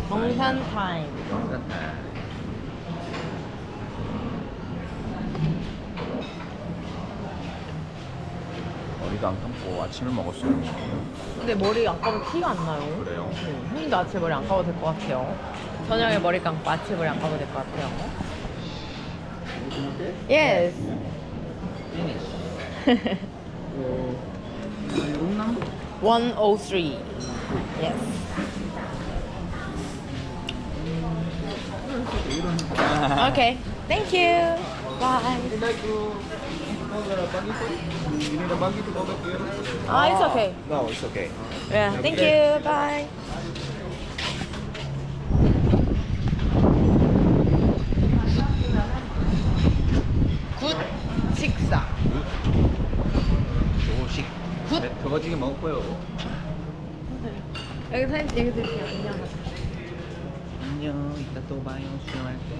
정산 타임. 머리도 안 감고 아침을 먹었어요. 근데 머리 안 감으면 티가 안 나요. 그래요? 형님도 아침에 머리 안 감아도 될 것 같아요. 저녁에 머리 감고 아침에 머리 안 감아도 될 것 같아요. Yes. room number? 103. Yes. Okay. Thank you. Bye. Would you like to call the buggy for you? You need a buggy to go back to your room? Ah, it's okay. No, it's okay. Yeah. Thank you. Bye. 굿 식사. 조식. 굿. 더워지게 먹을 거예요. 여기 사진 여기 드릴게요. 안녕. 안녕. 이따 또 봐요. 수영할 때.